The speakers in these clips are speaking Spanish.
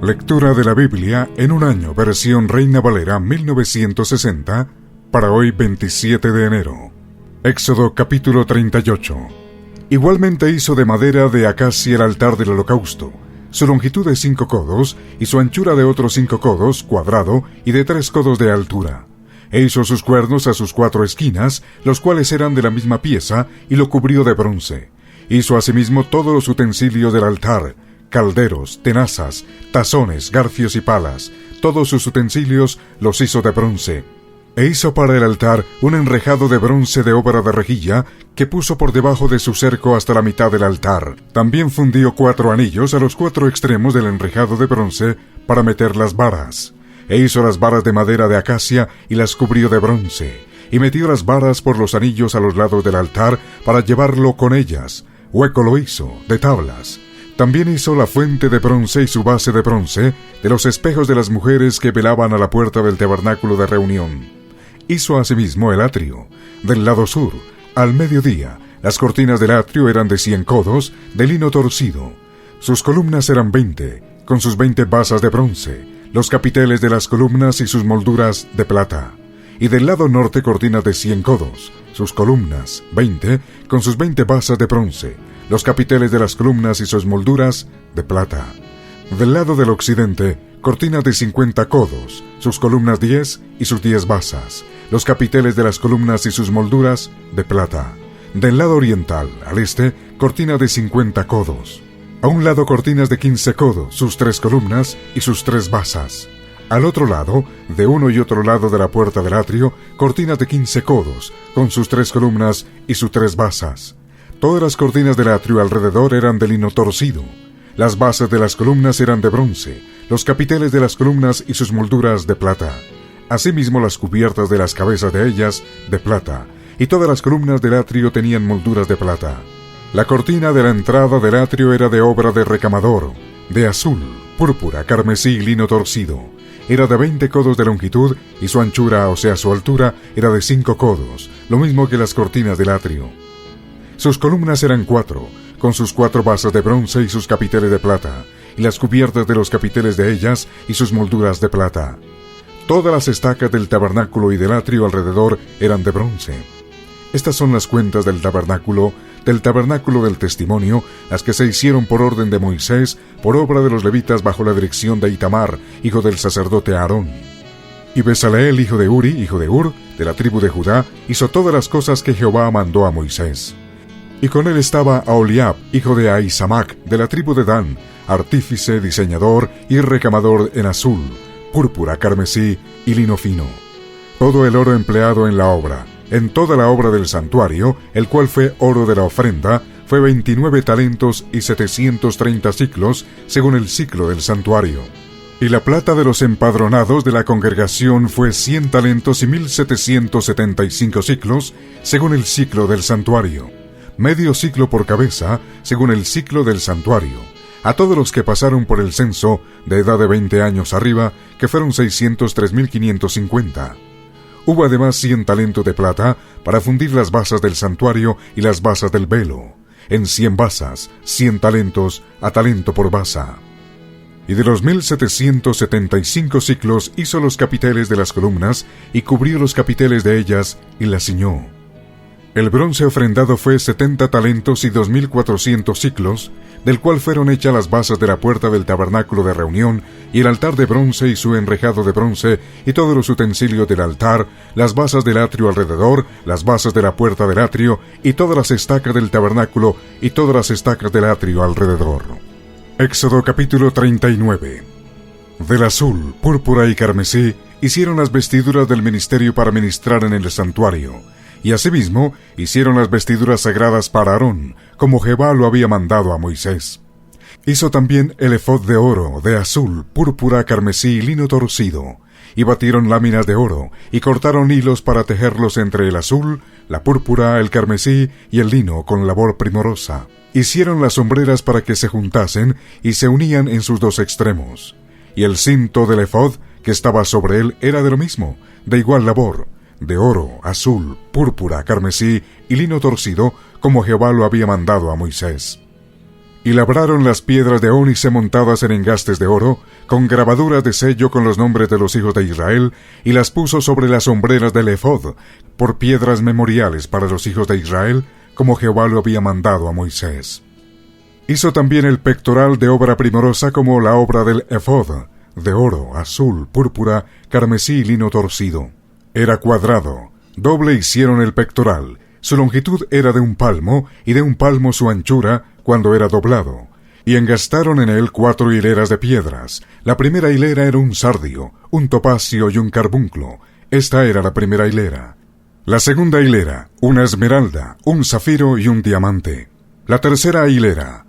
Lectura de la Biblia en un año, versión Reina Valera 1960, para hoy 27 de enero. Éxodo capítulo 38. Igualmente hizo de madera de acacia el altar del holocausto, su longitud de 5 codos y su anchura de otros 5 codos, cuadrado y de 3 codos de altura. E hizo sus cuernos a sus 4 esquinas, los cuales eran de la misma pieza, y lo cubrió de bronce. Hizo asimismo todos los utensilios del altar, calderos, tenazas, tazones, garfios y palas. Todos sus utensilios los hizo de bronce. E hizo para el altar un enrejado de bronce de obra de rejilla, que puso por debajo de su cerco hasta la mitad del altar. También fundió 4 anillos a los 4 extremos del enrejado de bronce para meter las varas. E hizo las varas de madera de acacia y las cubrió de bronce. Y metió las varas por los anillos a los lados del altar para llevarlo con ellas. Hueco lo hizo, de tablas. También hizo la fuente de bronce y su base de bronce, de los espejos de las mujeres que velaban a la puerta del tabernáculo de reunión. Hizo asimismo el atrio. Del lado sur, al mediodía, las cortinas del atrio eran de 100 codos, de lino torcido. Sus columnas eran 20, con sus 20 basas de bronce, los capiteles de las columnas y sus molduras de plata. Y del lado norte cortinas de 100 codos, sus columnas, 20, con sus 20 basas de bronce, los capiteles de las columnas y sus molduras de plata. Del lado del occidente, cortinas de 50 codos, sus columnas 10 y sus 10 basas, los capiteles de las columnas y sus molduras de plata. Del lado oriental, al este, cortinas de 50 codos. A un lado cortinas de 15 codos, sus 3 columnas y sus 3 basas. Al otro lado, de uno y otro lado de la puerta del atrio, cortinas de 15 codos, con sus 3 columnas y sus 3 basas. Todas las cortinas del atrio alrededor eran de lino torcido. Las bases de las columnas eran de bronce, los capiteles de las columnas y sus molduras de plata. Asimismo las cubiertas de las cabezas de ellas de plata, y todas las columnas del atrio tenían molduras de plata. La cortina de la entrada del atrio era de obra de recamador, de azul, púrpura, carmesí y lino torcido. Era de 20 codos de longitud, y su anchura, o sea su altura, era de 5 codos, lo mismo que las cortinas del atrio. Sus columnas eran 4, con sus 4 basas de bronce y sus capiteles de plata, y las cubiertas de los capiteles de ellas y sus molduras de plata. Todas las estacas del tabernáculo y del atrio alrededor eran de bronce. Estas son las cuentas del tabernáculo del testimonio, las que se hicieron por orden de Moisés, por obra de los levitas bajo la dirección de Itamar, hijo del sacerdote Aarón. Y Besaleel, hijo de Uri, hijo de Ur, de la tribu de Judá, hizo todas las cosas que Jehová mandó a Moisés. Y con él estaba Aholiab, hijo de Ahisamac, de la tribu de Dan, artífice, diseñador y recamador en azul, púrpura, carmesí y lino fino. Todo el oro empleado en la obra, en toda la obra del santuario, el cual fue oro de la ofrenda, fue 29 talentos y 730 siclos, según el ciclo del santuario. Y la plata de los empadronados de la congregación fue 100 talentos y 1775 siclos, según el ciclo del santuario. Medio ciclo por cabeza, según el ciclo del santuario, a todos los que pasaron por el censo, de edad de 20 años arriba, que fueron 603.550. Hubo además 100 talentos de plata para fundir las basas del santuario y las basas del velo, en 100 basas, 100 talentos a talento por basa. Y de los 1775 siclos hizo los capiteles de las columnas, y cubrió los capiteles de ellas, y las ciñó. El bronce ofrendado fue 70 talentos y 2.400 siclos, del cual fueron hechas las basas de la puerta del tabernáculo de reunión, y el altar de bronce y su enrejado de bronce, y todos los utensilios del altar, las basas del atrio alrededor, las basas de la puerta del atrio, y todas las estacas del tabernáculo, y todas las estacas del atrio alrededor. Éxodo capítulo 39. Del azul, púrpura y carmesí hicieron las vestiduras del ministerio para ministrar en el santuario, y asimismo hicieron las vestiduras sagradas para Aarón, como Jehová lo había mandado a Moisés. Hizo también el efod de oro, de azul, púrpura, carmesí y lino torcido, y batieron láminas de oro, y cortaron hilos para tejerlos entre el azul, la púrpura, el carmesí y el lino con labor primorosa. Hicieron las sombreras para que se juntasen y se unían en sus 2 extremos. Y el cinto del efod que estaba sobre él era de lo mismo, de igual labor, de oro, azul, púrpura, carmesí y lino torcido, como Jehová lo había mandado a Moisés. Y labraron las piedras de ónice montadas en engastes de oro, con grabaduras de sello con los nombres de los hijos de Israel, y las puso sobre las hombreras del ephod, por piedras memoriales para los hijos de Israel, como Jehová lo había mandado a Moisés. Hizo también el pectoral de obra primorosa como la obra del ephod, de oro, azul, púrpura, carmesí y lino torcido. Era cuadrado, doble hicieron el pectoral, su longitud era de 1 palmo, y de 1 palmo su anchura, cuando era doblado. Y engastaron en él 4 hileras de piedras. La primera hilera era un sardio, un topacio y un carbunclo. Esta era la primera hilera. La segunda hilera, una esmeralda, un zafiro y un diamante. La tercera hilera,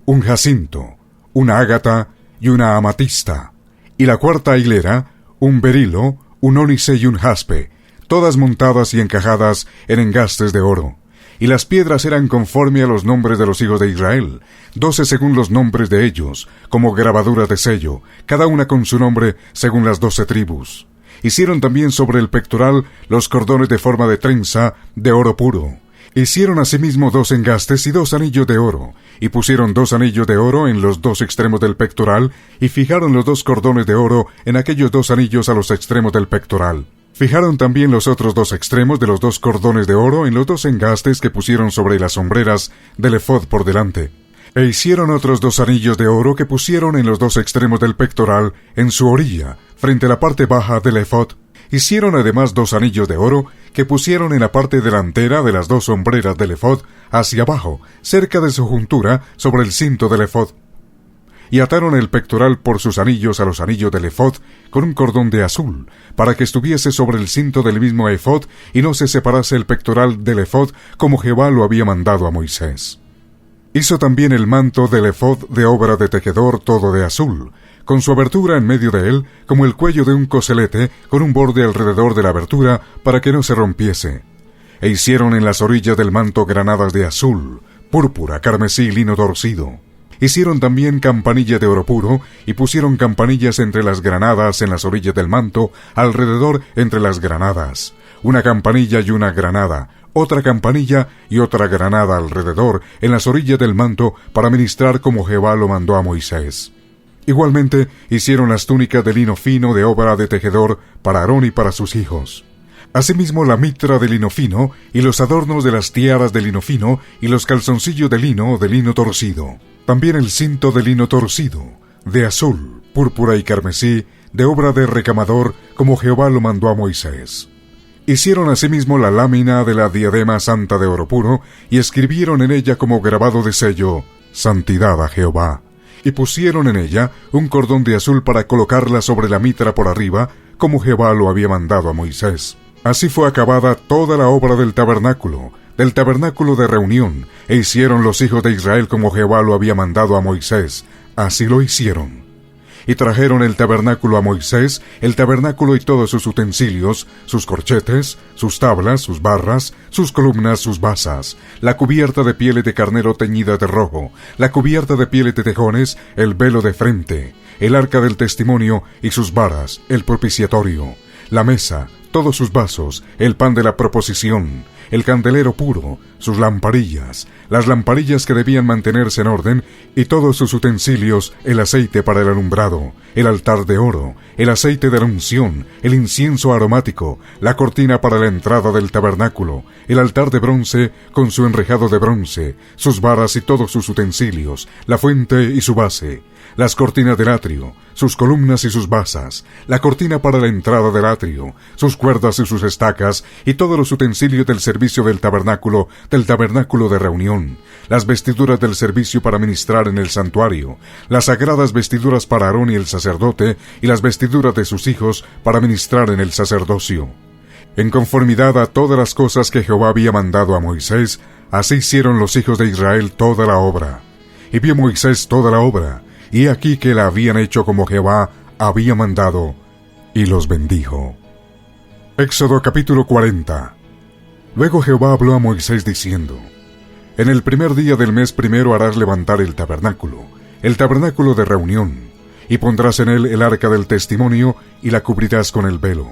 un jacinto, una ágata y una amatista. Y la cuarta hilera, un berilo, un ónice y un jaspe, todas montadas y encajadas en engastes de oro. Y las piedras eran conforme a los nombres de los hijos de Israel, 12 según los nombres de ellos, como grabaduras de sello, cada una con su nombre según las 12 tribus. Hicieron también sobre el pectoral los cordones de forma de trenza, de oro puro. Hicieron asimismo 2 engastes y 2 anillos de oro, y pusieron 2 anillos de oro en los 2 extremos del pectoral, y fijaron los 2 cordones de oro en aquellos 2 anillos a los extremos del pectoral. Fijaron también los otros 2 extremos de los 2 cordones de oro en los 2 engastes que pusieron sobre las hombreras del ephod por delante. E hicieron otros 2 anillos de oro que pusieron en los 2 extremos del pectoral, en su orilla, frente a la parte baja del ephod. Hicieron además 2 anillos de oro que pusieron en la parte delantera de las 2 hombreras del ephod, hacia abajo, cerca de su juntura, sobre el cinto del ephod. Y ataron el pectoral por sus anillos a los anillos del ephod con un cordón de azul, para que estuviese sobre el cinto del mismo ephod y no se separase el pectoral del ephod como Jehová lo había mandado a Moisés. Hizo también el manto del ephod de obra de tejedor todo de azul, con su abertura en medio de él, como el cuello de un coselete, con un borde alrededor de la abertura, para que no se rompiese. E hicieron en las orillas del manto granadas de azul, púrpura, carmesí y lino torcido. Hicieron también campanillas de oro puro, y pusieron campanillas entre las granadas en las orillas del manto, alrededor entre las granadas. Una campanilla y una granada, otra campanilla y otra granada alrededor en las orillas del manto, para ministrar como Jehová lo mandó a Moisés. Igualmente hicieron las túnicas de lino fino de obra de tejedor para Aarón y para sus hijos. Asimismo la mitra de lino fino, y los adornos de las tiaras de lino fino, y los calzoncillos de lino torcido. También el cinto de lino torcido, de azul, púrpura y carmesí, de obra de recamador, como Jehová lo mandó a Moisés. Hicieron asimismo la lámina de la diadema santa de oro puro, y escribieron en ella como grabado de sello, Santidad a Jehová. Y pusieron en ella un cordón de azul para colocarla sobre la mitra por arriba, como Jehová lo había mandado a Moisés. Así fue acabada toda la obra del tabernáculo de reunión, e hicieron los hijos de Israel como Jehová lo había mandado a Moisés. Así lo hicieron. Y trajeron el tabernáculo a Moisés, el tabernáculo y todos sus utensilios, sus corchetes, sus tablas, sus barras, sus columnas, sus basas, la cubierta de pieles de carnero teñida de rojo, la cubierta de pieles de tejones, el velo de frente, el arca del testimonio y sus varas, el propiciatorio, la mesa, todos sus vasos, el pan de la proposición, el candelero puro, sus lamparillas, las lamparillas que debían mantenerse en orden, y todos sus utensilios, el aceite para el alumbrado, el altar de oro, el aceite de la unción, el incienso aromático, la cortina para la entrada del tabernáculo, el altar de bronce con su enrejado de bronce, sus varas y todos sus utensilios, la fuente y su base, las cortinas del atrio, sus columnas y sus basas, la cortina para la entrada del atrio, sus cuerdas y sus estacas, y todos los utensilios del servicio del tabernáculo de reunión, las vestiduras del servicio para ministrar en el santuario, las sagradas vestiduras para Aarón y el sacerdote, y las vestiduras de sus hijos para ministrar en el sacerdocio. En conformidad a todas las cosas que Jehová había mandado a Moisés, así hicieron los hijos de Israel toda la obra. Y vio Moisés toda la obra, y aquí que la habían hecho como Jehová había mandado, y los bendijo. Éxodo capítulo 40. Luego Jehová habló a Moisés diciendo: En el primer día del mes primero harás levantar el tabernáculo de reunión, y pondrás en él el arca del testimonio, y la cubrirás con el velo.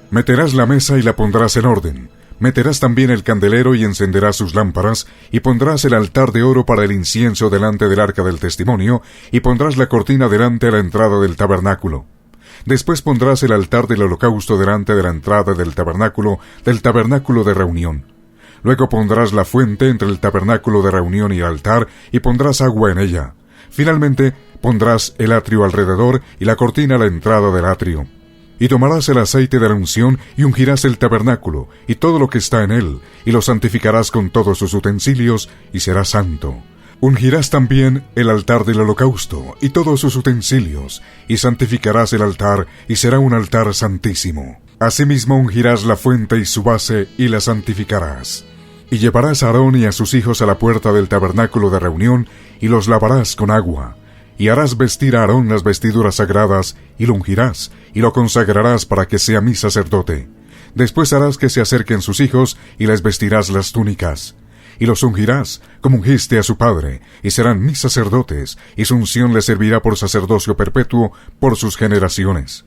Meterás la mesa y la pondrás en orden, Meterás también el candelero y encenderás sus lámparas, y pondrás el altar de oro para el incienso delante del arca del testimonio, y pondrás la cortina delante a la entrada del tabernáculo. Después pondrás el altar del holocausto delante de la entrada del tabernáculo de reunión. Luego pondrás la fuente entre el tabernáculo de reunión y el altar, y pondrás agua en ella. Finalmente pondrás el atrio alrededor y la cortina a la entrada del atrio. Y tomarás el aceite de la unción y ungirás el tabernáculo y todo lo que está en él, y lo santificarás con todos sus utensilios, y será santo. Ungirás también el altar del holocausto y todos sus utensilios, y santificarás el altar, y será un altar santísimo. Asimismo ungirás la fuente y su base, y la santificarás. Y llevarás a Aarón y a sus hijos a la puerta del tabernáculo de reunión, y los lavarás con agua. Y harás vestir a Aarón las vestiduras sagradas, y lo ungirás, y lo consagrarás para que sea mi sacerdote. Después harás que se acerquen sus hijos, y les vestirás las túnicas. Y los ungirás, como ungiste a su padre, y serán mis sacerdotes, y su unción les servirá por sacerdocio perpetuo por sus generaciones.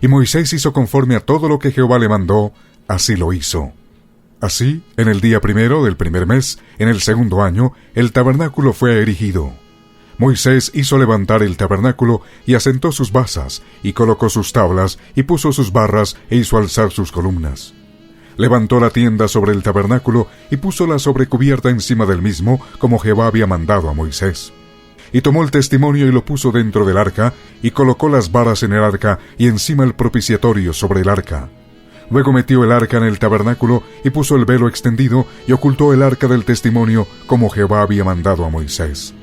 Y Moisés hizo conforme a todo lo que Jehová le mandó, así lo hizo. Así, en el día primero del primer mes, en el segundo año, el tabernáculo fue erigido. Moisés hizo levantar el tabernáculo y asentó sus basas, y colocó sus tablas, y puso sus barras, e hizo alzar sus columnas. Levantó la tienda sobre el tabernáculo, y puso la sobrecubierta encima del mismo, como Jehová había mandado a Moisés. Y tomó el testimonio y lo puso dentro del arca, y colocó las varas en el arca, y encima el propiciatorio sobre el arca. Luego metió el arca en el tabernáculo, y puso el velo extendido, y ocultó el arca del testimonio, como Jehová había mandado a Moisés.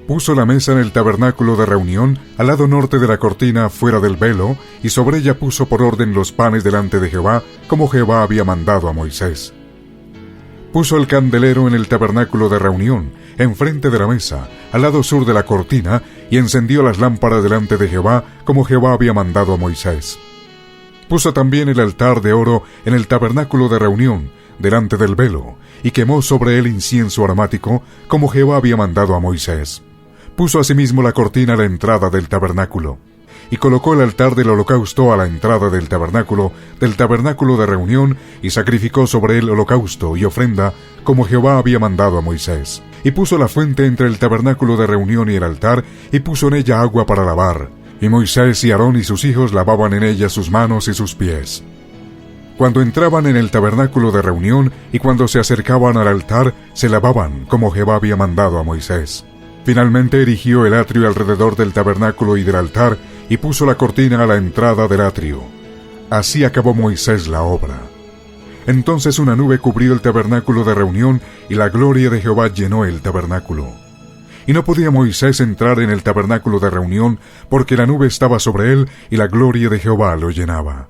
Puso la mesa en el tabernáculo de reunión, al lado norte de la cortina, fuera del velo, y sobre ella puso por orden los panes delante de Jehová, como Jehová había mandado a Moisés. Puso el candelero en el tabernáculo de reunión, enfrente de la mesa, al lado sur de la cortina, y encendió las lámparas delante de Jehová, como Jehová había mandado a Moisés. Puso también el altar de oro en el tabernáculo de reunión, delante del velo, y quemó sobre él incienso aromático, como Jehová había mandado a Moisés. Puso asimismo la cortina a la entrada del tabernáculo, y colocó el altar del holocausto a la entrada del tabernáculo de reunión, y sacrificó sobre él holocausto y ofrenda, como Jehová había mandado a Moisés. Y puso la fuente entre el tabernáculo de reunión y el altar, y puso en ella agua para lavar. Y Moisés y Aarón y sus hijos lavaban en ella sus manos y sus pies. Cuando entraban en el tabernáculo de reunión y cuando se acercaban al altar, se lavaban, como Jehová había mandado a Moisés. Finalmente erigió el atrio alrededor del tabernáculo y del altar, y puso la cortina a la entrada del atrio. Así acabó Moisés la obra. Entonces una nube cubrió el tabernáculo de reunión, y la gloria de Jehová llenó el tabernáculo. Y no podía Moisés entrar en el tabernáculo de reunión, porque la nube estaba sobre él, y la gloria de Jehová lo llenaba.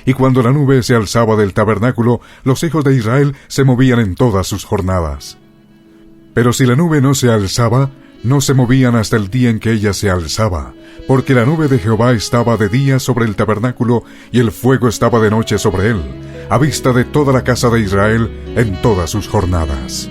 Y cuando la nube se alzaba del tabernáculo, los hijos de Israel se movían en todas sus jornadas. Pero si la nube no se alzaba, no se movían hasta el día en que ella se alzaba, porque la nube de Jehová estaba de día sobre el tabernáculo, y el fuego estaba de noche sobre él, a vista de toda la casa de Israel en todas sus jornadas.